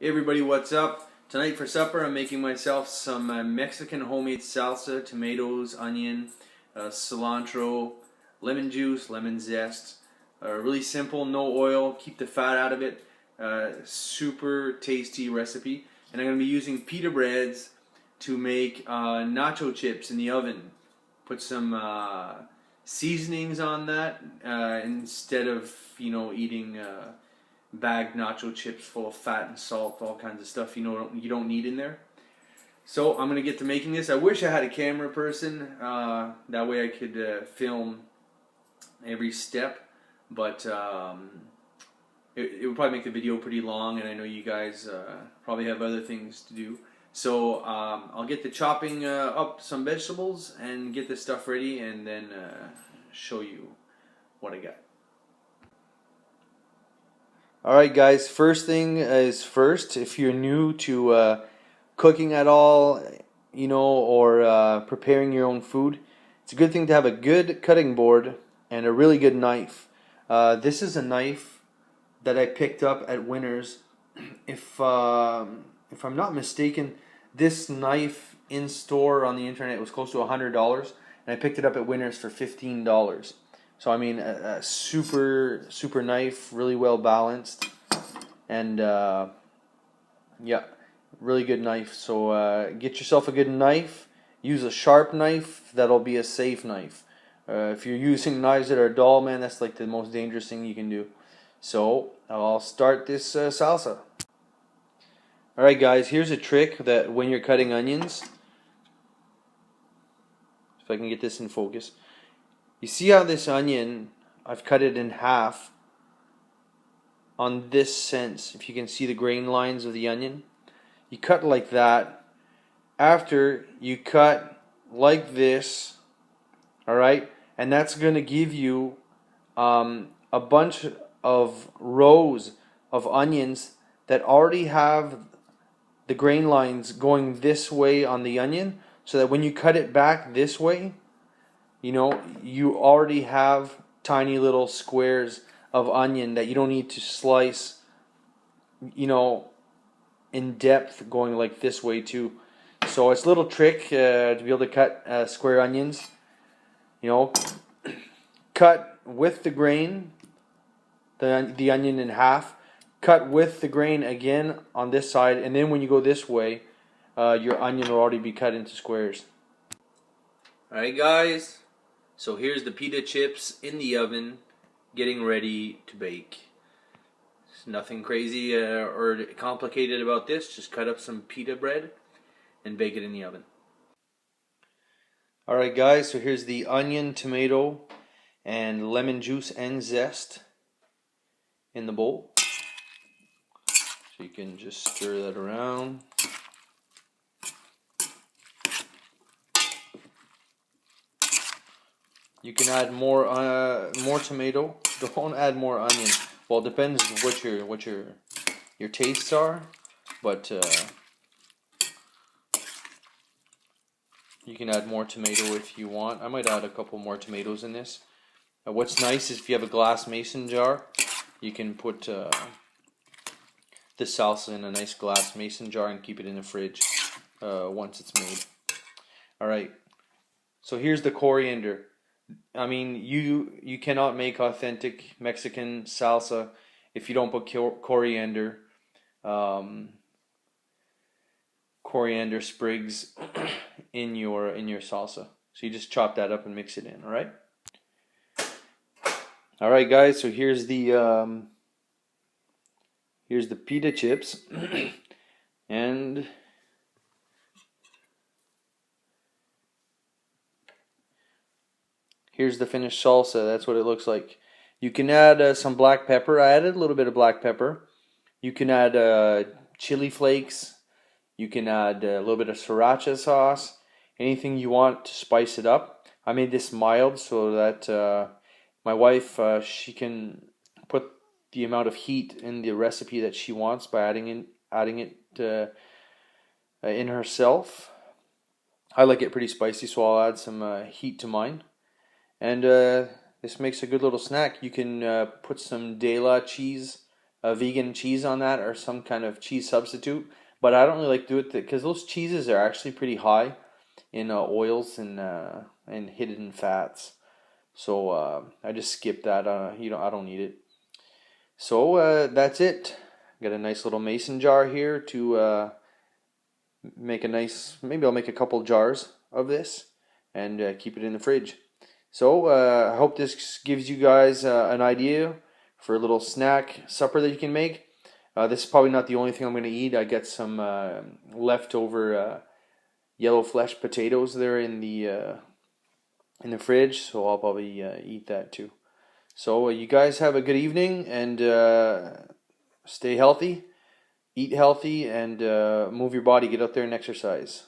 Hey everybody, what's up? Tonight for supper I'm making myself some Mexican homemade salsa, tomatoes, onion, cilantro, lemon juice, lemon zest. Really simple, no oil, keep the fat out of it. Super tasty recipe. And I'm going to be using pita breads to make nacho chips in the oven. Put some seasonings on that instead of, eating bagged nacho chips full of fat and salt, all kinds of stuff you don't need in there. So I'm gonna get to making this. I wish I had a camera person. That way I could film every step, but it would probably make the video pretty long, and I know you guys probably have other things to do. So I'll get to chopping up some vegetables and get this stuff ready, and then show you what I got. Alright guys, first thing is first, if you're new to cooking at all, or preparing your own food, it's a good thing to have a good cutting board and a really good knife. This is a knife that I picked up at Winners. If I'm not mistaken, this knife in store on the internet was close to $100, and I picked it up at Winners for $15. So I mean, a super knife, really well balanced, and yeah, really good knife. So get yourself a good knife. Use a sharp knife. That'll be a safe knife. If you're using knives that are dull, man, that's like the most dangerous thing you can do. So I'll start this salsa. All right, guys. Here's a trick that when you're cutting onions, if I can get this in focus. You see how this onion, I've cut it in half on this sense. If you can see the grain lines of the onion, you cut like that. After you cut like this, all right, and that's going to give you a bunch of rows of onions that already have the grain lines going this way on the onion, so that when you cut it back this way, you already have tiny little squares of onion that you don't need to slice, in depth, going like this way too. So it's a little trick to be able to cut square onions. Cut with the grain, the onion in half. Cut with the grain again on this side, and then when you go this way, your onion will already be cut into squares. Alright guys, so here's the pita chips in the oven, getting ready to bake. There's nothing crazy or complicated about this. Just cut up some pita bread and bake it in the oven. Alright guys, so here's the onion, tomato, and lemon juice and zest in the bowl. So you can just stir that around. You can add more tomato. Don't add more onion. Well, it depends what your tastes are, but you can add more tomato if you want. I might add a couple more tomatoes in this. What's nice is if you have a glass mason jar, you can put the salsa in a nice glass mason jar and keep it in the fridge once it's made. All right. So here's the coriander. I mean, you cannot make authentic Mexican salsa if you don't put coriander sprigs in your salsa. So you just chop that up and mix it in. All right, guys. So here's the pita chips, and here's the finished salsa. That's what it looks like. You can add some black pepper. I added a little bit of black pepper. You can add chili flakes. You can add a little bit of sriracha sauce. Anything you want to spice it up. I made this mild so that my wife, she can put the amount of heat in the recipe that she wants by adding it in herself. I like it pretty spicy, so I'll add some heat to mine. And this makes a good little snack. You can put some de la cheese a vegan cheese on that or some kind of cheese substitute. But I don't really like to do it because those cheeses are actually pretty high in oils and hidden fats. So I just skip that. I don't need it. So that's it. Got a nice little mason jar here to make a nice. Maybe I'll make a couple jars of this and keep it in the fridge. So I hope this gives you guys an idea for a little snack supper that you can make. This is probably not the only thing I'm going to eat. I got some leftover yellow flesh potatoes there in the fridge, so I'll probably eat that too. So you guys have a good evening and stay healthy, eat healthy, and move your body. Get out there and exercise.